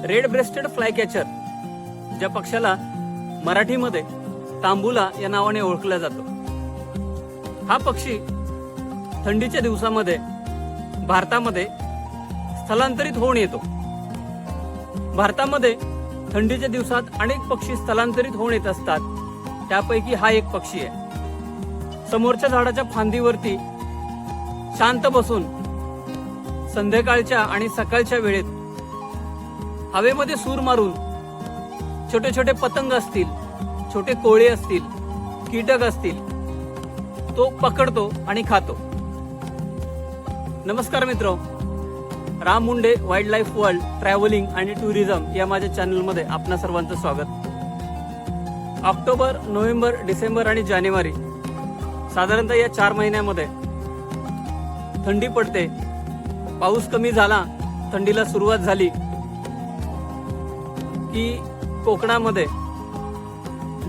Red rested fly catcher, ज्या पक्षाला मराठीमध्ये तांबुला या नावाने ओळखला जातो, हा पक्षी थंडीच्या दिवसामध्ये भारतामध्ये स्थलांतरित होऊन येतो. भारतामध्ये थंडीच्या दिवसात अनेक पक्षी स्थलांतरित होऊन येत असतात. त्यापैकी हा एक पक्षी आहे. समोरच्या झाडाच्या फांदीवरती शांत बसून संध्याकाळच्या आणि सकाळच्या वेळेत हवेमध्ये सूर मारून छोटे छोटे पतंग असतील, छोटे कोळे असतील, कीटक असतील, तो पकडतो आणि खातो. नमस्कार मित्र, Ram Munde wild life world travelling आणि टुरिझम या माझ्या चॅनलमध्ये आपणा सर्वांचं स्वागत. ऑक्टोबर, नोव्हेंबर, डिसेंबर आणि जानेवारी साधारणतः या 4 महिन्यामध्ये थंडी पडते. पाऊस कमी झाला, थंडीला सुरुवात झाली की कोकणामध्ये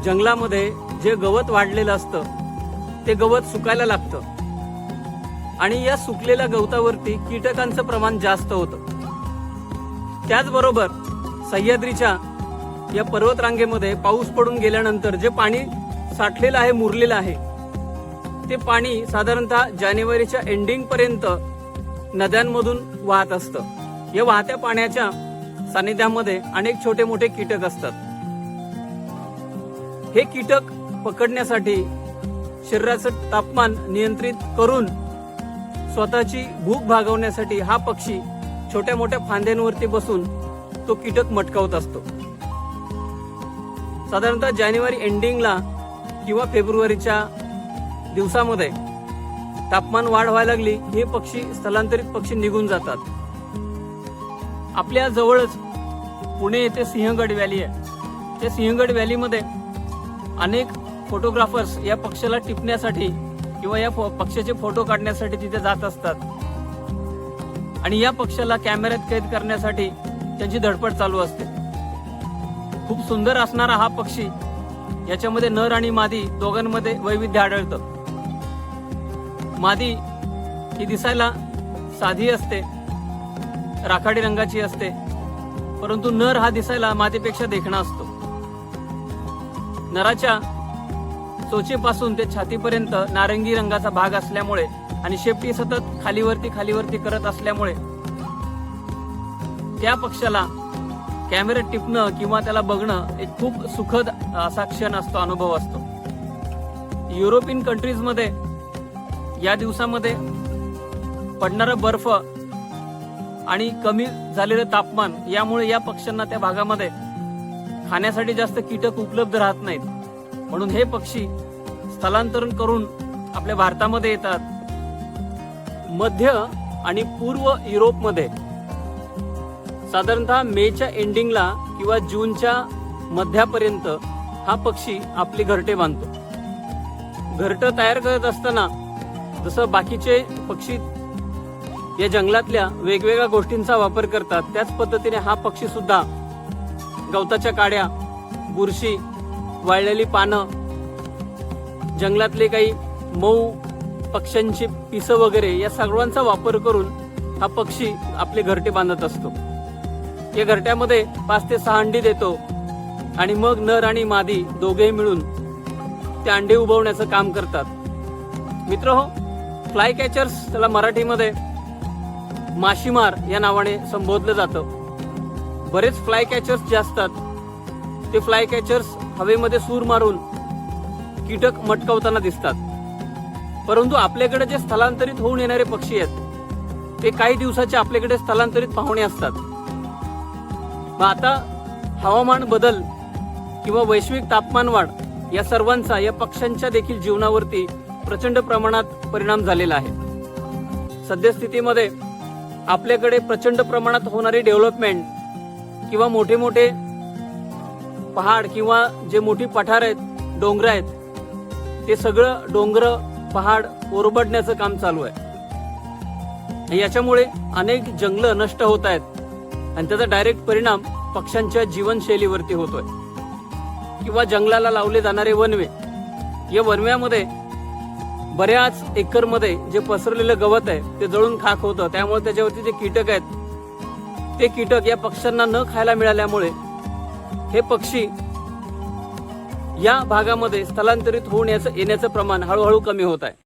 जंगलामध्ये जे गवत वाढलेलं असतं ते गवत सुकायला लागतं आणि या सुकलेल्या गवतावरती कीटकांचं प्रमाण जास्त होतं. त्याचबरोबर सह्याद्रीच्या या पर्वतरांगेमध्ये पाऊस पडून गेल्यानंतर जे पाणी साठलेलं आहे, मुरलेलं आहे, ते पाणी साधारणतः जानेवारीच्या एंडिंग पर्यंत नद्यांमधून वाहत असतं. या वाहत्या पाण्याच्या सानिध्यामध्ये अनेक छोटे मोठे कीटक असतात. हे कीटक पकडण्यासाठी शरीराचं तापमान नियंत्रित करून स्वतःची भूक भागवण्यासाठी हा पक्षी छोट्या मोठ्या फांद्यांवरती बसून तो कीटक मटकावत असतो. साधारणतः जानेवारी एंडिंगला किंवा फेब्रुवारीच्या दिवसामध्ये तापमान वाढ व्हायला लागली, हे पक्षी स्थलांतरित पक्षी निघून जातात. आपल्या जवळच पुणे येथे सिंहगड व्हॅली आहे. त्या सिंहगड व्हॅलीमध्ये अनेक फोटोग्राफर्स या पक्षाला टिपण्यासाठी किंवा या पक्षाचे फोटो काढण्यासाठी तिथे जात असतात आणि या पक्षाला कॅमेऱ्यात कैद करण्यासाठी त्यांची धडपड चालू असते. खूप सुंदर असणारा हा पक्षी, याच्यामध्ये नर आणि मादी दोघांमध्ये वैविध्य आढळतं. मादी ही दिसायला साधी असते, राखाडी रंगाची असते, परंतु नर हा दिसायला मादीपेक्षा देखणा असतो. नराच्या चोचेपासून ते छातीपर्यंत नारंगी रंगाचा भाग असल्यामुळे आणि शेपटी सतत खालीवरती करत असल्यामुळे त्या पक्षाला कॅमेऱ्यात टिपणं किंवा त्याला बघणं एक खूप सुखद असा क्षण असतो, अनुभव असतो. युरोपियन कंट्रीजमध्ये या दिवसामध्ये पडणारा बर्फ आणि कमी झालेलं तापमान यामुळे या पक्ष्यांना त्या भागामध्ये खाण्यासाठी जास्त कीटक उपलब्ध राहत नाहीत. म्हणून हे पक्षी स्थलांतरण करून आपल्या भारतामध्ये येतात. मध्य आणि पूर्व युरोपमध्ये साधारणतः मेच्या एंडिंगला किंवा जूनच्या मध्यापर्यंत हा पक्षी आपली घरटे बांधतो. घरटं तयार करत असताना जसं बाकीचे पक्षी या जंगलातल्या वेगवेगळ्या गोष्टींचा वापर करतात, त्याच पद्धतीने हा पक्षी सुद्धा गवताच्या काड्या, बुरशी, वाळलेली पानं, जंगलातले काही मऊ पक्ष्यांची पिसं वगैरे या सगळ्यांचा वापर करून हा पक्षी आपले घरटे बांधत असतो. या घरट्यामध्ये 5 ते 6 अंडी देतो आणि मग नर आणि मादी दोघेही मिळून ते अंडे उबवण्याचं काम करतात. मित्रहो, फ्लाय कॅचर्स, त्याला मराठीमध्ये माशीमार या नावाने संबोधलं जातं. बरेच फ्लाय कॅचर्स जे असतात ते फ्लाय कॅचर्स हवेमध्ये सूर मारून कीटक मटकावताना दिसतात. परंतु आपल्याकडे जे स्थलांतरित होऊन येणारे पक्षी आहेत ते काही दिवसाचे आपल्याकडे स्थलांतरित पाहुणे असतात. मग आता हवामान बदल किंवा वैश्विक तापमान वाढ या सर्वांचा या पक्ष्यांच्या देखील जीवनावरती प्रचंड प्रमाणात परिणाम झालेला आहे. सद्यस्थितीमध्ये आपल्याकडे प्रचंड प्रमाणात होणारी डेव्हलपमेंट किंवा मोठे मोठे पहाड किंवा जे मोठी पठार आहेत, डोंगर आहेत, ते सगळं डोंगर पहाड ओरबडण्याचं काम चालू आहे. याच्यामुळे अनेक जंगलं नष्ट होत आहेत आणि त्याचा डायरेक्ट परिणाम पक्ष्यांच्या जीवनशैलीवरती होतोय. किंवा जंगलाला लावले जाणारे वनवे, या वनव्यामध्ये बऱ्याच एकरमध्ये जे पसरलेलं गवत आहे ते जळून खाक होतं. त्यामुळे त्याच्यावरती जे कीटक आहेत ते कीटक या पक्ष्यांना न खायला मिळाल्यामुळे हे पक्षी या भागामध्ये स्थलांतरित होऊन येण्याचं प्रमाण हळूहळू कमी होत आहे.